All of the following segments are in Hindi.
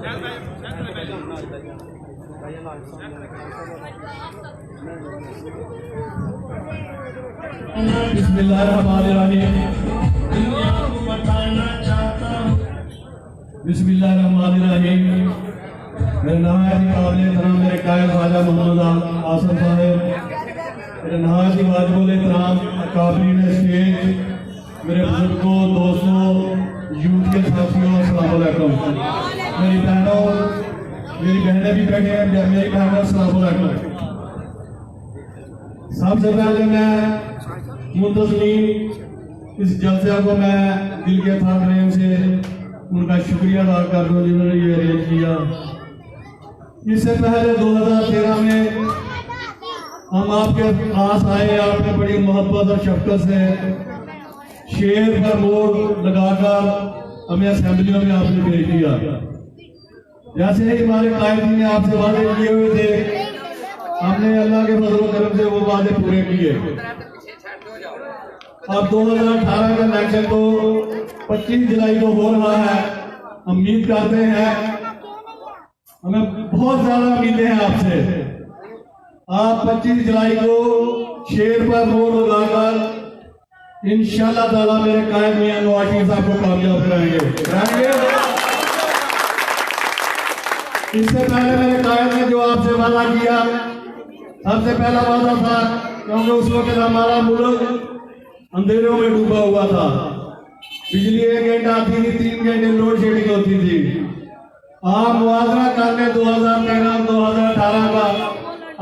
बिस्मिल्लाहिर्रहमानिर्रहीम। बिस्मिल्लाहिर्रहमानिर्रहीम। मेरा नाम है मेरे कायद ख्वाजा मोहम्मद आसम साहब, मेरे नहायत ही वाजिबुल एहतराम काबरीन स्टेज, मेरे बुजुर्गों, दोस्तों, यूथ के साथियों, अस्सलाम वालेकुम। मेरी बहनें भी बैठे हैं, मेरी बहनों अस्सलाम वालेकुम। सबसे पहले मैं मुंतज़मीन इस जलसे को मैं दिल के था प्रेम से उनका शुक्रिया अदा कर दूँ जिन्होंने ये अरेंज किया। इससे पहले 2013 में हम आपके पास आए, आपने बड़ी मोहब्बत और शफकत से शेर पर मोड़ लगाकर हमें असेंबलियों में आपने भेज दिया। जैसे ही हमारे कायदी ने आपसे वादे किए हुए थे, हमने अल्लाह के फजल व करम से वो वादे पूरे किए। अब 2018 का इलेक्शन तो 25 जुलाई को हो रहा है। उम्मीद करते हैं, हमें बहुत ज्यादा उम्मीदें हैं आपसे। आप 25 जुलाई को शेर पर मोड़ लगाकर इंशाअल्लाह ताला मेरे कायद मियां नवाज शरीफ साहब को कामयाब कराएंगे। इससे पहले मेरे कायद ने जो आपसे वादा किया, सबसे पहला वादा था, क्योंकि उस वक्त हमारा मुल्क अंधेरों में डूबा हुआ था। बिजली 1 घंटा आती थी, 3 घंटे लोड शेडिंग होती थी। आप मुआवजा करने 2013-2018 का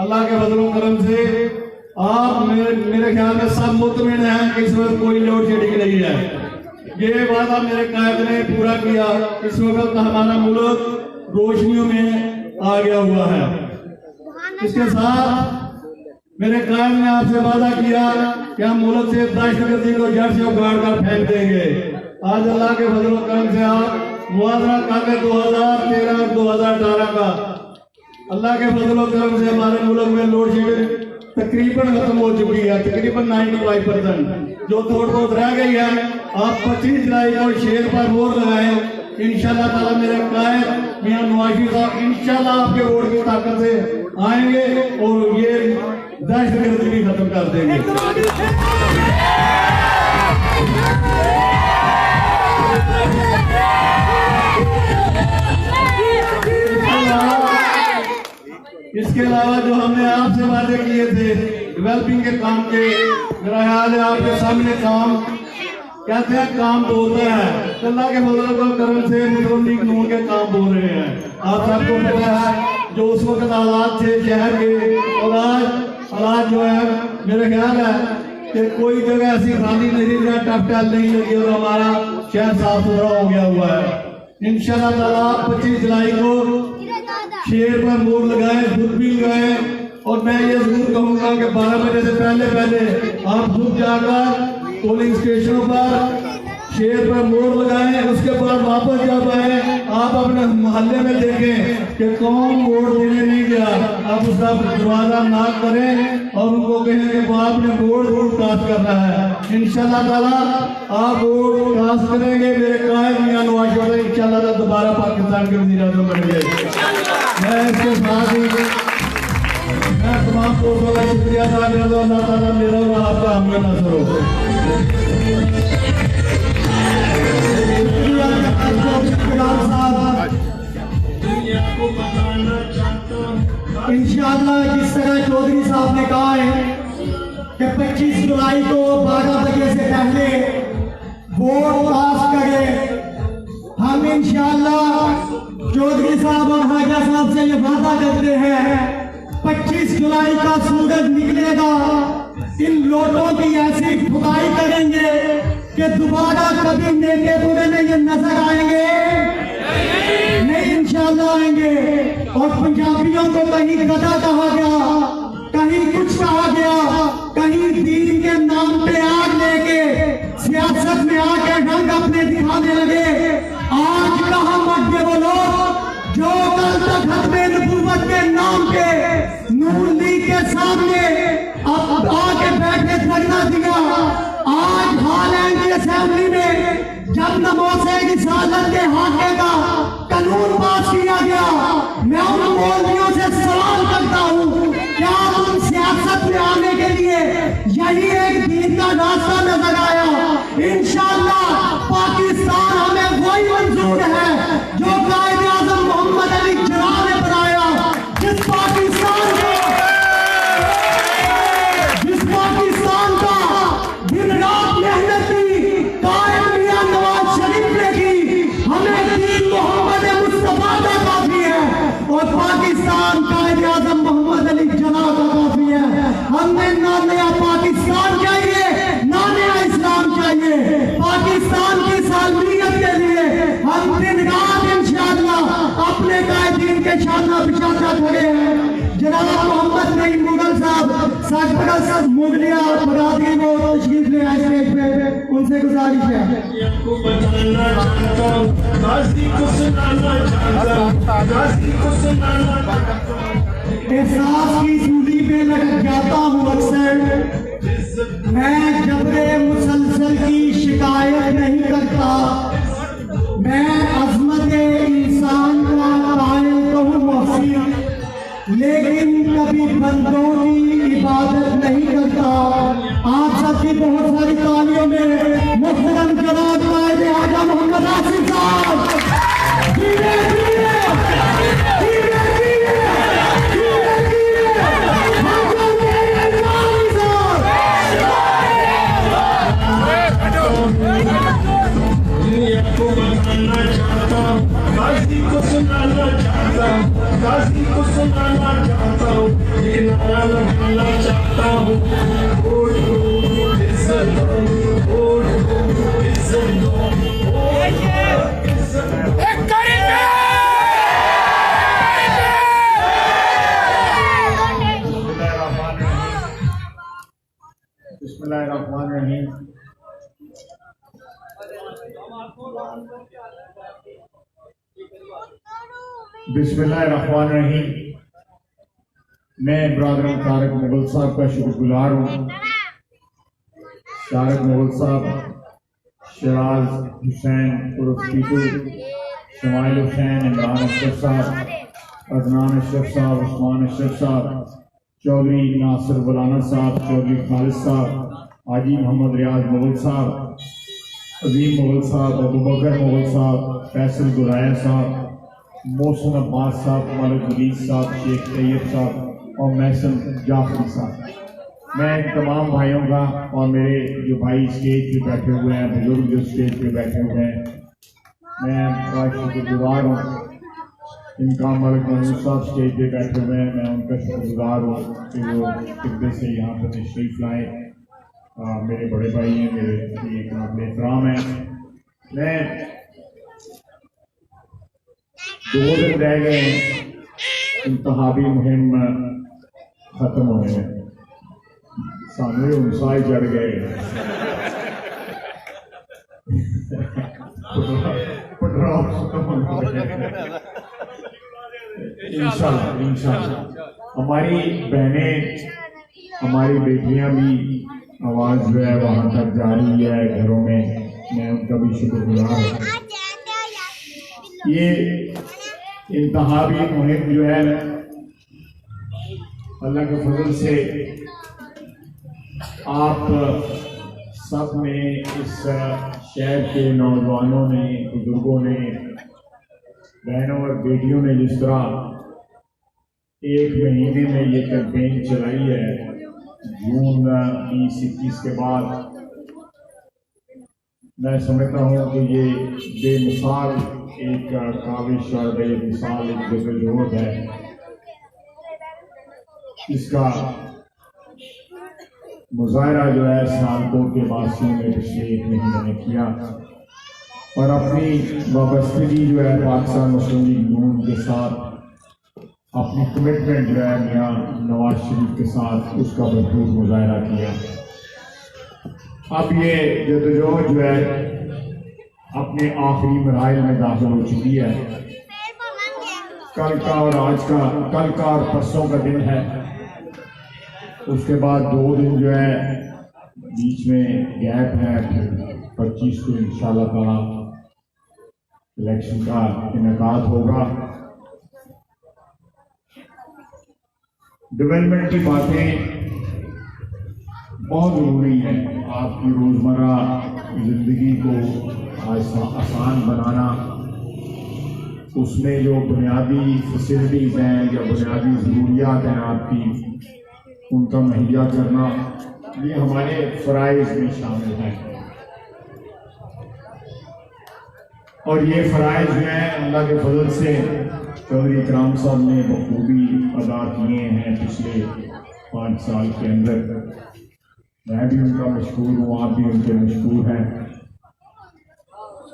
अल्लाह के फजल व करम से आप मेरे ख्याल में सब मुतमिन हैं कि इस वक्त कोई लोड शेडिंग नहीं है। ये वादा मेरे कायद ने पूरा किया। इस वक्त हमारा मुल्क रोशनियों में आ गया हुआ है। इसके साथ मेरे कायद ने आपसे वादा किया कि हम मुल्क से दहशतगर्दी को जड़ से उखाड़ कर फेंक देंगे। आज अल्लाह के फजल व करम से आप मुआवजा करके 2013 और 2018 का अल्लाह के फजल व करम से हमारे मुल्क में लोड शेडिंग तकरीबन खत्म हो चुकी है, तकरीबन 95%। जो थोड़ी बहुत रह गई है, आप 25 जुलाई को शेर पर मोड़ लगाएं। इंशाअल्लाह ताला मेरे कायद मियां नवाज शरीफ साहब इंशाअल्लाह आपके वोट की ताकत से आएंगे और ये दहशतगर्दी भी खत्म कर देंगे। इसके अलावा जो हमने आपसे वादे किए थे डेवलपिंग के काम के, मेरा ख्याल है आपके सामने काम कहते हैं, काम बोल रहे हैं। अल्लाह के फजल व करम से मुस्लिम लीग नून के काम बोल रहे हैं। आप सबको पता है जो उस वक्त हालात थे शहर के, और आज हालात जो है मेरे ख्याल है कि कोई जगह ऐसी खाली नहीं है, टपटल नहीं लगी और हमारा शहर साफ सुथरा हो गया हुआ है। इंशाअल्लाह ताला 25 जुलाई को शेर पर मोड़ लगाए, खुद भी लगाए। और मैं ये जरूर कहूँगा कि 12 बजे से पहले आप खुद जाकर पोलिंग स्टेशनों पर शेर पर मोड़ लगाएं। उसके बाद वापस जब आए, आप अपने मोहल्ले में देखें कि कौन वोट देने नहीं गया, आप उसका दरवाजा नाक करें और उनको कहें कि वो आपने वोट कास्ट करना है। इंशाअल्लाह ताला आप वोट कास्ट करेंगे, मेरे कायद मियां नवाज शरीफ इंशाअल्लाह दोबारा पाकिस्तान के वज़ीर आज़म बनेंगे। मैं इसके साथ ही मैं तमाम दोस्तों का शुक्रिया अदा करता हूं। अल्लाह ताला मेरा और आपका हमें नज़र हो। इंशाअल्लाह जिस तरह चौधरी साहब ने कहा है कि 25 जुलाई को 12 बजे से पहले वोट पास करें, हम इंशाअल्लाह चौधरी साहब और हाजा साहब से ये वादा करते हैं 25 जुलाई का सूरज निकलेगा, इन लोटों की ऐसी खुदाई करेंगे कि दोबारा कभी नेके बुरे में ये नजर आएंगे नहीं, इंशाअल्लाह आएंगे। और पंजाबियों को कहीं गधा कहा गया, कहीं कुछ कहा गया, कहीं दीन के नाम पे आग लेके सियासत में आके रंग अपने दिखाने लगे। आज कहाँ मत गए वो लोग जो कल तक खत्मे नबूवत के नाम पे नूर लीग के सामने अब आके बैठे धरना दिया। आज हाल है असेंबली में जब नमोसे रिसालत के हाके का कानून पास किया गया, मैं उन मौलवियों से सवाल करता हूँ, क्या तुम सियासत में आने के लिए यही एक दीन का रास्ता नजर आया? इंशाअल्लाह पाकिस्तान हमें वही मंजूर है जो कायदे आज़म मोहम्मद अली जिन्ना ने बनाया, जिस पाकिस्तान का दिन रात मेहनत की कायम मियां नवाज शरीफ ने की। हमें दीन मोहम्मद मुस्तफा का काफी है और पाकिस्तान कायदे आज़म मोहम्मद अली जिन्ना का काफी है। हमने ना नया पाकिस्तान चाहिए, ना नया इस्लाम चाहिए। पाकिस्तान की सालमियत के लिए हम दिन रात इंशाअल्लाह अपने कायदीन के शाना बिछाता खड़े हैं। जनाब मोहम्मद नईम मुगल साहब सरपरस्त मुगलिया बरादरी को तशरीफ ले आए स्टेज पे, उनसे गुजारिश है। एहसास की सूली पे लग जाता हूँ अक्सर, मैं जबरे मुसलसल की शिकायत नहीं करता, मैं अजमत इंसान का कायल तो हूँ मोहसिन, लेकिन कभी बंदों की इबादत नहीं करता। आप सबकी बहुत सारी तालियों में मुहतरम जनाब कायदे आज़म मोहम्मद आसिफ साहब, धीरे धीरे गाजी को सुनाना चाहता हूँ, ये नारा लगाना चाहता हूँ। वोट दो, इज्जत दो, वोट दो, इज्जत दो, वोट दो, इज्जत दो। बिस्मिल्लाहिर्रहमानिर्रहीम। बिस्मिल्लाहिर्रहमानिर्रहीम। मैं ब्रादर तारिक मुगल साहब का शुक्रगुजार हूँ। तारिक मुगल साहब, शराज हुसैन उर्फ टीटू, शमाइल हुसैन, इमरान अशरफ साहब, अदनान अशरफ साहब, उस्मान अशरफ साहब, चौधरी नासिर बुलाना साहब, चौधरी खालिद साहब, हाजी मोहम्मद रियाज मुगल साहब, अजीम मुगल साहब, अबू बकर मुगल साहब, फैसल गुराया साहब, मोहसिन अब्बास साहब, मलिक अजीज साहब, शेख तैयब साहब और महसन जाफरी साहब। मैं तमाम भाइयों का और मेरे जो भाई स्टेज पे बैठे हुए हैं, बुजुर्ग जो स्टेज पे बैठे हुए हैं, मैं बड़ा शुक्रगुजार हूँ। इनका मलिक मनूर साहब स्टेज पे बैठे हुए हैं, मैं उनका शुक्रगुजार हूँ कि वो तिब्बे से यहाँ पर तशरीफ लाए। मेरे बड़े भाई हैं, मेरे एक काबिल एहतराम हैं। मैं 2 दिन रह गए इंतखाबी मुहिम खत्म होने में, सामने उनसाई चढ़ गए। इंशाल्लाह हमारी बहनें, हमारी बेटियां भी आवाज जो है वहां तक जारी है घरों में, मैं उनका भी शुक्रगुजार हूँ। ये इंतखाबी मुहिम जो है अल्लाह के फजल से आप सब ने, इस शहर के नौजवानों ने, बुजुर्गों ने, बहनों और बेटियों ने जिस तरह 1 महीने में ये कैंपेन चलाई है, जून 2021 के बाद, मैं समझता हूँ कि ये बेमिसाल एक काविश और बेमिसाल एक जदोजहद है। इसका मुजाहरा जो है सियालकोट के वासियों ने पिछले 1 महीने में किया और अपनी वाबस्तगी जो है पाकिस्तान मुस्लिम लीग नून के साथ, अपनी कमिटमेंट जो है मियां नवाज शरीफ के साथ, उसका भरपूर मुजाहरा किया। अब ये जदोजहद जो है अपने आखिरी मराइल में दाखिल हो चुकी है। कल का और आज का, कल का और परसों का दिन है, उसके बाद 2 दिन जो है बीच में गैप है, फिर 25 को इंशाअल्लाह ताला इलेक्शन का इनेकाद होगा। डेवलपमेंट की बातें बहुत ज़रूरी है, आपकी रोज़मर्रा ज़िंदगी को आसान बनाना, उसमें जो बुनियादी फैसिलिटीज़ हैं या बुनियादी ज़रूरियात हैं आपकी, उनका मुहैया करना, ये हमारे फ़राइज़ में शामिल है। और ये फ़राइज़ जो हैं अल्लाह के फजल से चौधरी इकराम साहब ने बखूबी अदा किए हैं पिछले 5 साल के अंदर। मैं भी उनका मशहूर हूँ, आप भी उनके मशहूर हैं।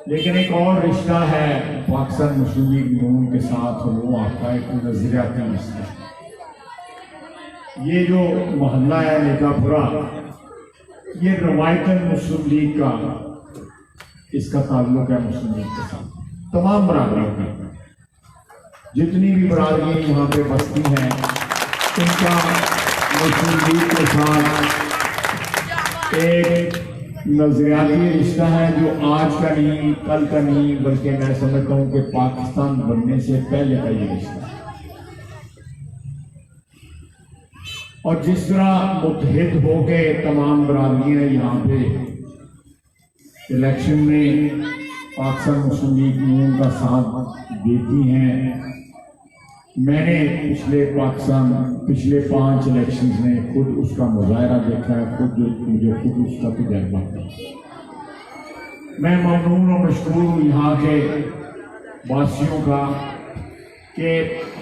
लेकिन एक और रिश्ता है पाकिस्तान मुस्लिम लीग नून के साथ, वो आपका एक नजरियाती रिश्ता। ये जो मोहल्ला है नेकापुरा, ये रवायतन मुस्लिम लीग का, इसका ताल्लुक है मुस्लिम लीग के साथ, तमाम बरादरियों का। जितनी भी बरादरियाँ यहाँ पे बसती हैं, इनका मुस्लिम लीग के साथ एक नजरियाती रिश्ता है जो आज का नहीं, कल का नहीं, बल्कि मैं समझता हूँ कि पाकिस्तान बनने से पहले का ये रिश्ता है। और जिस तरह मुत्तहिद होके तमाम बरादरियाँ यहाँ पे इलेक्शन में पाकिस्तान मुस्लिम लीग नून का साथ देती हैं, मैंने पिछले 5 इलेक्शन में खुद उसका मुजाहरा देखा है, खुद उसका तजर्बा है। मैं ममनून और मशकूर हूँ यहाँ के वासियों का कि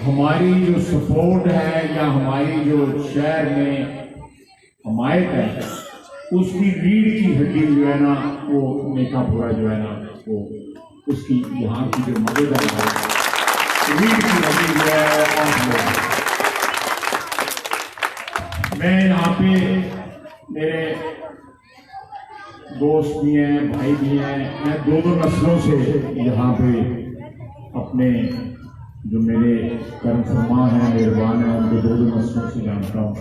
हमारी जो सपोर्ट है या हमारी जो शहर में हमायत है, उसकी रीढ़ की हड्डी जो है ना, वो नेकापुरा जो है ना, वो उसकी यहाँ की जो मदद है, रीढ़ की हड्डी जो है वो। मैं यहाँ पे मेरे दोस्त भी हैं, भाई भी हैं, मैं 2 नस्लों से यहाँ पे अपने जो मेरे कर्म फरमा हैं, मेहरबान हैं, उनको 2 नस्लों से जानता हूँ।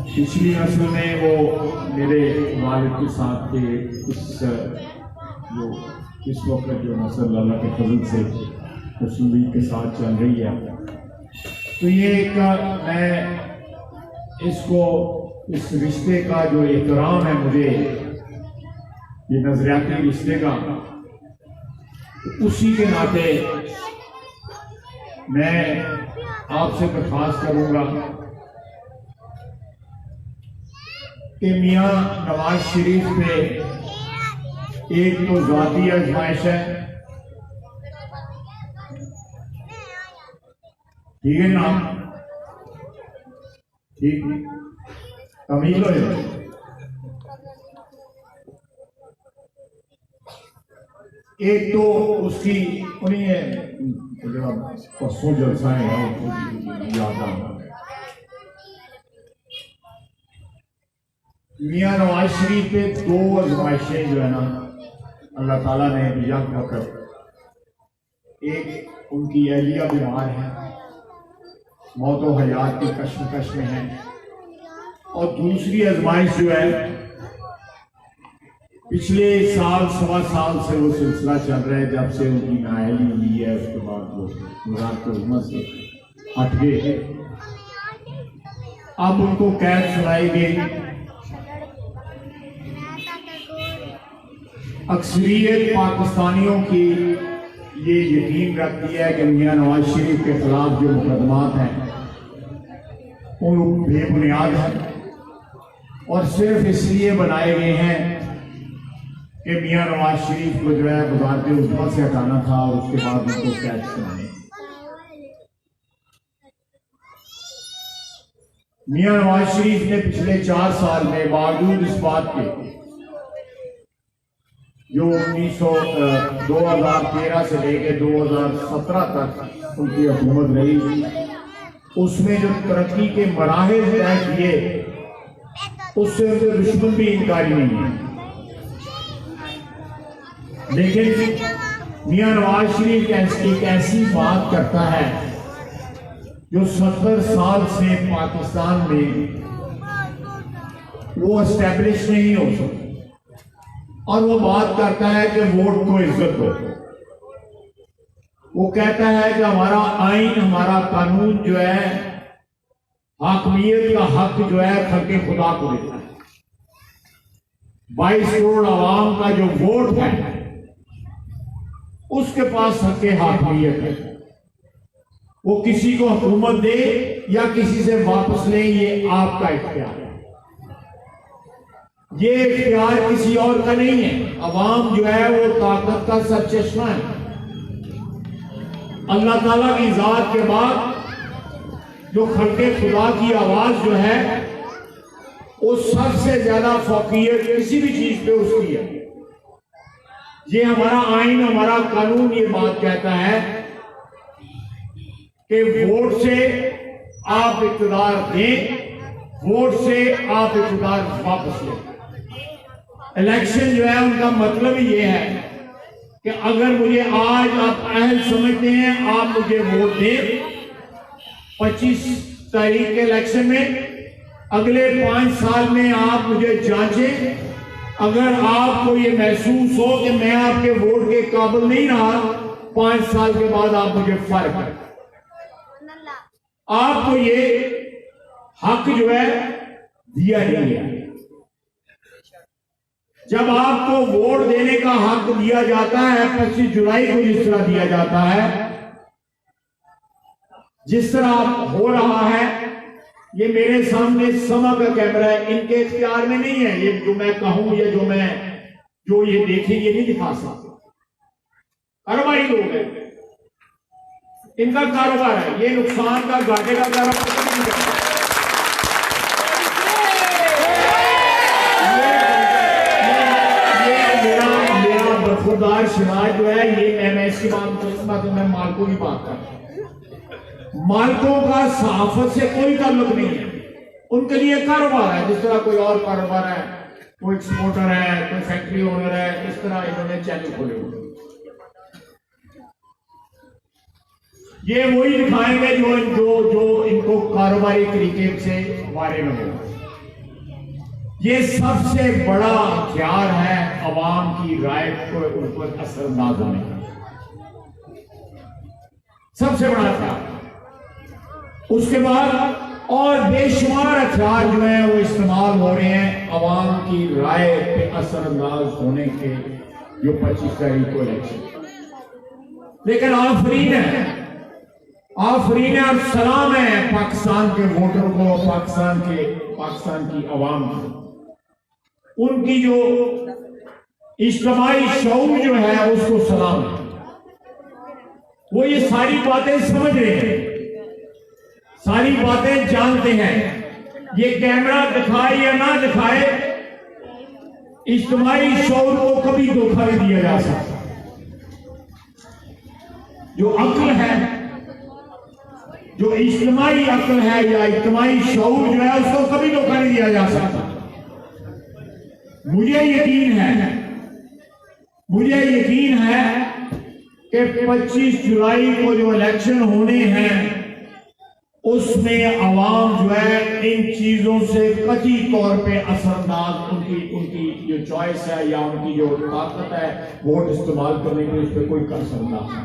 पिछली नस्ल में वो मेरे वालिद के साथ थे, इस वक्त जो नस्ल अल्लाह के फजल से मुस्लिम लीग के साथ चल रही है, तो ये एक मैं इसको, इस रिश्ते का जो एहतराम है मुझे, ये नजरियाती रिश्ते का, तो उसी के नाते मैं आपसे दरख्वास्त करूंगा कि मियाँ नवाज शरीफ पे एक तो ज़ाती आजमाइश है, ठीक है ना, ठीक तमीज़ हो जाए। एक तो उसकी उन्हीं परसों जलसा है याद आ, मियाँ नवाज शरीफ पे 2 आजमाइशें जो है ना अल्लाह ताला ने यक वक्त, एक उनकी एहलिया बीमार है, मौत व हयात की कश्मकश में है, और दूसरी आजमाइश जो है पिछले साल 1.25 साल से वो सिलसिला चल रहा है, जब से उनकी नाअहली हुई है, उसके बाद वो वज़ारत हुकूमत से हट गए। अब उनको कैद सुनाई गई। अक्सरियत पाकिस्तानियों की ये यकीन रखती है कि मियाँ नवाज शरीफ के खिलाफ जो मुकदमात हैं वो बेबुनियाद हैं और सिर्फ इसलिए बनाए गए हैं कि मियाँ नवाज शरीफ को जो है वज़ारत हुकूमत से हटाना था और उसके बाद उनको कैद कराने। मियाँ नवाज शरीफ ने पिछले 4 साल में बावजूद इस बात के जो 2013 से लेकर 2017 तक उनकी हुकूमत रही, उसमें जो तरक्की के मराहिल तय किए उससे उनके दुश्मन भी इनकारी नहीं है। लेकिन मियाँ नवाज शरीफ एक ऐसी बात करता है जो 70 साल से पाकिस्तान में वो एस्टेब्लिश नहीं हो सकती, और वो बात करता है कि वोट को इज्जत दो। वो कहता है कि हमारा आइन, हमारा कानून जो है हाकमियत का हक जो है खल्के खुदा को देता है। 22 करोड़ आवाम का जो वोट है उसके पास हक हाकमियत है। वो किसी को हुकूमत दे या किसी से वापस ले, ये आपका इख्तियार है। ये इख्तियार किसी और का नहीं है। अवाम जो है वो ताकत का सरचश्मा है। अल्लाह ताला की जात के बाद जो खल्के खुदा की आवाज जो है वो सबसे ज्यादा फौकियत किसी भी चीज पे उसकी है। ये हमारा आइन, हमारा कानून ये बात कहता है कि वोट से आप इक़्तिदार दें, वोट से आप इक़्तिदार वापस लें। इलेक्शन जो है उनका मतलब ही ये है कि अगर मुझे आज आप अहल समझते हैं, आप मुझे वोट दें 25 तारीख के इलेक्शन में, अगले 5 साल में आप मुझे जांचें। अगर आपको ये महसूस हो कि मैं आपके वोट के काबिल नहीं रहा, 5 साल के बाद आप मुझे फर्क है। आपको ये हक जो है दिया नहीं है। जब आपको वोट देने का हक दिया जाता है 25 जुलाई को, जिस तरह दिया जाता है, जिस तरह हो रहा है, ये मेरे सामने समा का कैमरा है, इनके इख्तियार में नहीं है। ये जो मैं कहूं या जो ये देखें, ये नहीं दिखा सकते। कारोबारी लोग हैं, इनका कारोबार है। ये नुकसान का, घाटे का कारोबार नहीं करता। मेरा बरखुरदार समाज जो है, ये मैं इसकी बात तो मैं मालकों की बात कर रहा हूं। मालकों का सहाफत से कोई ताल्लुक नहीं है। उनके लिए कारोबार है, जिस तरह कोई और कारोबार है, कोई एक्सपोर्टर है, कोई फैक्ट्री ओनर है, इस तरह इन्होंने चैनल खोले हुए। ये वही दिखाएंगे जो इनको कारोबारी तरीके से बारे में हो। ये सबसे बड़ा हथियार है अवाम की राय को ऊपर असरअंदाज होने का, सबसे बड़ा हथियार। उसके बाद और बेशुमार हथियार जो है वो इस्तेमाल हो रहे हैं अवाम की राय पे असरअंदाज होने के, जो 25 तारीख को इलेक्शन। लेकिन आफरीन है और सलाम है पाकिस्तान के वोटर को, पाकिस्तान की अवाम को। उनकी जो इज्तिमाई शऊर जो है उसको सलाम है। वो ये सारी बातें समझ रहे हैं, सारी बातें जानते हैं। ये कैमरा दिखाए या ना दिखाए, इज्तिमाई शऊर को कभी धोखा नहीं दिया जा सकता। जो अक्ल है, जो इज्तिमाई अक्ल है या इज्तिमाई शऊर जो है, उसको कभी धोखा नहीं दिया जा सकता। मुझे यकीन है कि 25 जुलाई को जो इलेक्शन होने हैं उसमें अवाम जो है इन चीजों से कतई तौर पे असरअंदाज, उनकी जो चॉइस है या उनकी जो ताकत है वोट इस्तेमाल करने की, उस पर कोई असरअंदाज नहीं।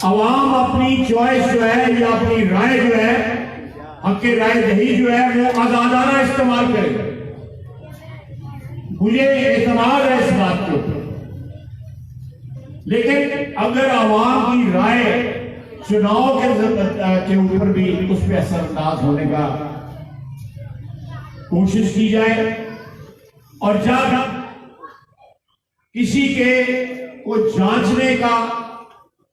अवाम अपनी चॉइस जो है या अपनी राय जो है, हक़ राय दही जो है, वो आजादाना इस्तेमाल करेगा। मुझे एतमाद है इस बात के ऊपर। लेकिन अगर अवाम की राय चुनाव के ऊपर भी उस पर असरअंदाज होने का कोशिश की जाए, और जब किसी के को जांचने का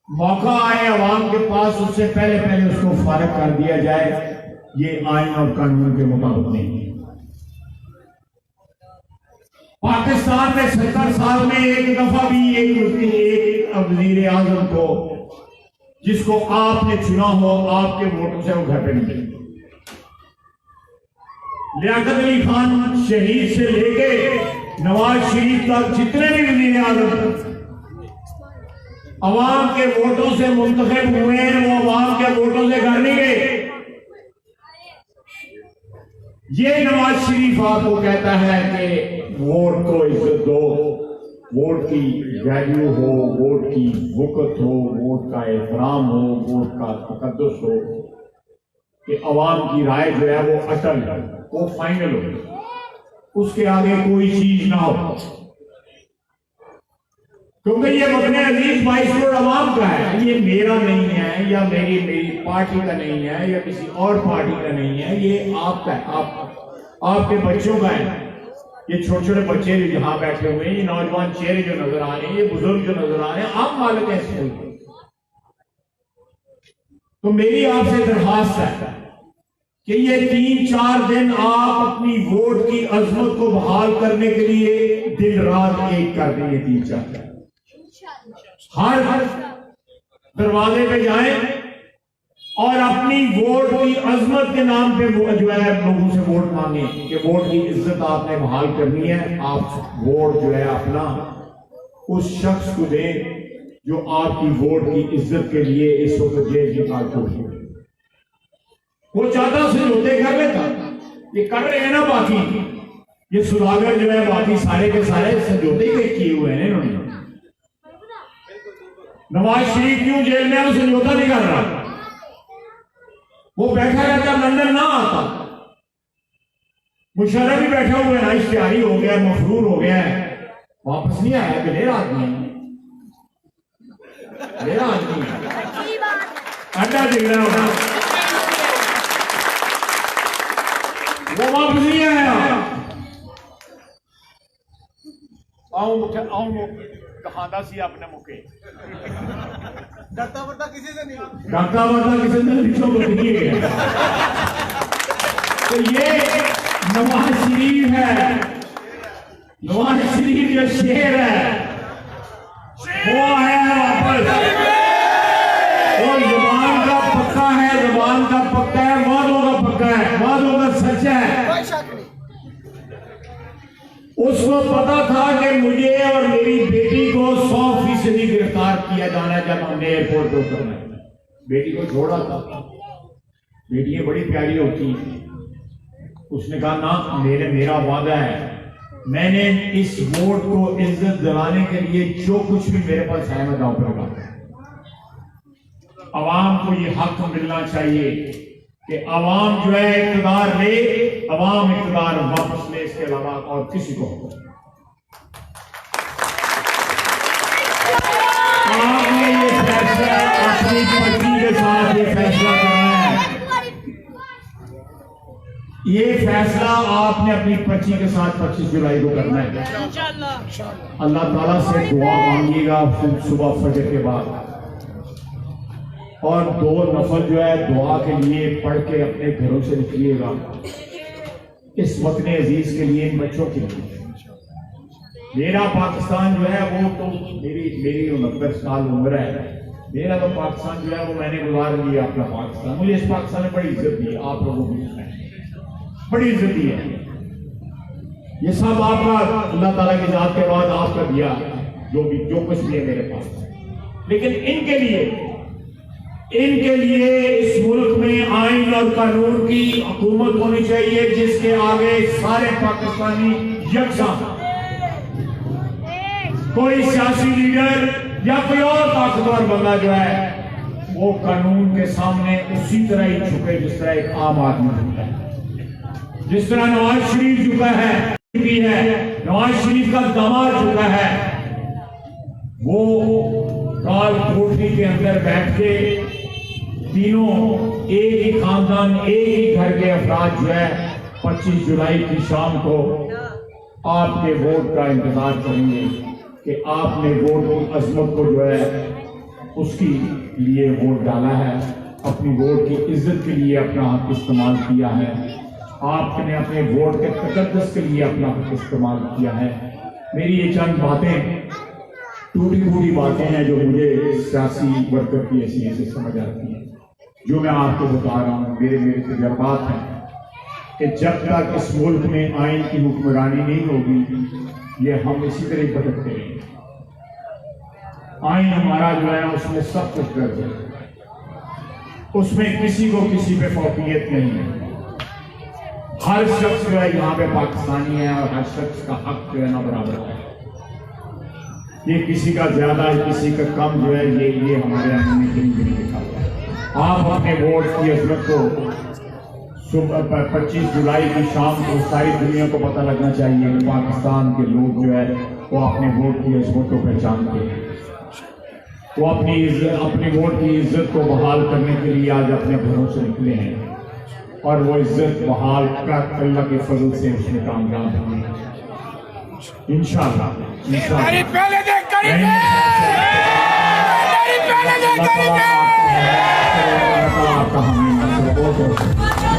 मौका आए अवाम के पास, उससे पहले उसको फारिग कर दिया जाए, ये आइन और कानून के मुताबिक नहीं है। पाकिस्तान में 70 साल में एक दफा भी एक वजीर आजम को, जिसको आपने चुना हो, आपके वोटों से वो घर पे नहीं गए। लियाकत अली खान शहीद से लेके नवाज शरीफ तक जितने भी वजीर आजम अवाम के वोटों से मुंतखब हुए हैं, वो अवाम के वोटों से घर नहीं गए। ये नवाज शरीफ आपको कहता है कि वोट को इज्जत दो, वोट की वैल्यू हो, वोट की वक़्त हो, वोट का एहतराम हो, वोट का तकद्दुस हो, कि अवाम की राय जो है वो अटल है, वो फाइनल हो, उसके आगे कोई चीज ना हो। क्योंकि ये वतन अजीज 22 करोड़ अवाम का है, ये मेरा नहीं है या मेरी पार्टी का नहीं है या किसी और पार्टी का नहीं है, ये आपका है, आपके बच्चों का है। ये छोटे छोटे बच्चे जो यहाँ बैठे हुए हैं, ये नौजवान चेहरे जो नजर आ रहे हैं, ये बुजुर्ग जो नजर आ रहे हैं, आप मालिक हैं स्कूल के। तो मेरी आपसे दरखास्त है कि ये 3-4 दिन आप अपनी वोट की अजमत को बहाल करने के लिए दिन रात एक कर देंगे। 3-4 दिन हर दरवाजे पे जाएं और अपनी वोट की अजमत के नाम पे वो जो है लोगों से वोट मांगे कि वोट की इज्जत आपने बहाल करनी है। आप वोट जो है अपना उस शख्स को दें जो आपकी वोट की इज्जत के लिए इस वक्त जेल की काटो। वो चाहता समझौते कर लेता, ये कर रहे हैं ना, बाकी ये सुधागर जो है बाकी सारे के सारे समझौते के किए हुए हैं इन्होंने। नवाज शरीफ क्यों जेल में है, वो समझौता नहीं कर रहा, वो बैठा रहता, लंदन ना आता। मुशर्रफ भी बैठा हुआ है ना, इश्तिहारी हो गया, मफरूर हो गया है, वापस नहीं आया। मेरा आदमी मेरा आदमी अड्डा दिख रहा होगा, वो वापस नहीं आया। आओ कहादा सी अपने मुके डरता वरता किसी से नहीं, तो ये नवाज शरीफ है, नवाज शरीफ जो शेर है वो आया वापस, वो जुबान का पक्का है, जुबान का पक्का है, वादों का पक्का है, वादों का सच्चा है। कोई शक नहीं। उसको पता था कि मुझे और मेरी बेटी को 100% गिरफ्तार किया जाना है जब हमने एयरपोर्ट पे उतरना है। बेटी को छोड़ा था, बेटियां बड़ी प्यारी होती हैं। उसने कहा ना, मेरा वादा है, मैंने इस वोट को इज्जत दिलाने के लिए जो कुछ भी मेरे पास है मैं दांव पे लगा। अवाम को ये हक मिलना चाहिए कि अवाम जो है इक़्तिदार ले, अवाम इक़्तिदार वापस ले, इसके अलावा और किसी को आपने ये फैसला अपनी मर्जी के साथ ये फैसला करना है। ये फैसला आपने अपनी पर्ची के साथ 25 जुलाई को करना है। अल्लाह ताला से दुआ मांगिएगा सुबह फजर के बाद, और 2 नफल जो है दुआ के लिए पढ़ के अपने घरों से निकलिएगा, इस वतन अजीज के लिए, इन बच्चों के लिए। मेरा पाकिस्तान जो है वो तो मेरी 69 साल उम्र है, मेरा तो पाकिस्तान जो है वो मैंने गुजार लिया अपना पाकिस्तान। मुझे इस पाकिस्तान ने बड़ी इज्जत दी, आप लोगों की बड़ी इज्जत दी है। ये सब आपका अल्लाह ताला की जात के बाद आपका दिया, जो कुछ भी है मेरे पास। लेकिन इनके लिए इस मुल्क में आइन और कानून की हुकूमत होनी चाहिए, जिसके आगे सारे पाकिस्तानी यकसा। कोई सियासी लीडर या कोई और ताकतवर बंदा जो है वो कानून के सामने उसी तरह ही झुके जिस तरह एक आम आदमी झुकता है। जिस तरह नवाज शरीफ झुका है, नवाज शरीफ का दामाद झुका है, वो काल कोठरी के अंदर बैठ के तीनों एक ही खानदान, एक ही घर के अफराद जो है 25 जुलाई की शाम को आपके वोट का इंतजार करेंगे कि आपने वोट की अजमत को जो है उसकी लिए वोट डाला है, अपनी वोट की इज्जत के लिए अपना हक इस्तेमाल किया है, आपने अपने वोट के तकद्दुस के लिए अपना हक इस्तेमाल किया है। मेरी ये चंद बातें टूटी फूटी बातें हैं जो मुझे सियासी वर्कर की हैसियत से समझ आती है, जो मैं आपको बता रहा हूँ। मेरे तजर्बात हैं कि जब तक इस मुल्क में आइन की हुक्मरानी नहीं होगी, ये हम इसी तरह भटकते रहेंगे। आइन हमारा जो है उसमें सब कुछ दर्ज है, उसमें किसी को किसी पे फौकियत नहीं है। हर शख्स जो है यहाँ पे पाकिस्तानी है और हर शख्स का हक जो है ना बराबर है। ये किसी का ज्यादा किसी का कम जो है ये हमारे यहाँ में कहीं भी नहीं लिखा हुआ है। आप अपने वोट की अजमत को सुबह 25 जुलाई की शाम को सारी दुनिया को पता लगना चाहिए कि पाकिस्तान के लोग जो है वो अपने वोट की अजमत को पहचानते हैं। वो अपनी वोट की इज्जत को बहाल करने के लिए आज अपने घरों से निकले हैं और वो इज्जत बहाल कर अल्लाह के फजल से उसमें कामयाब होंगे इंशाअल्लाह। आपका हमें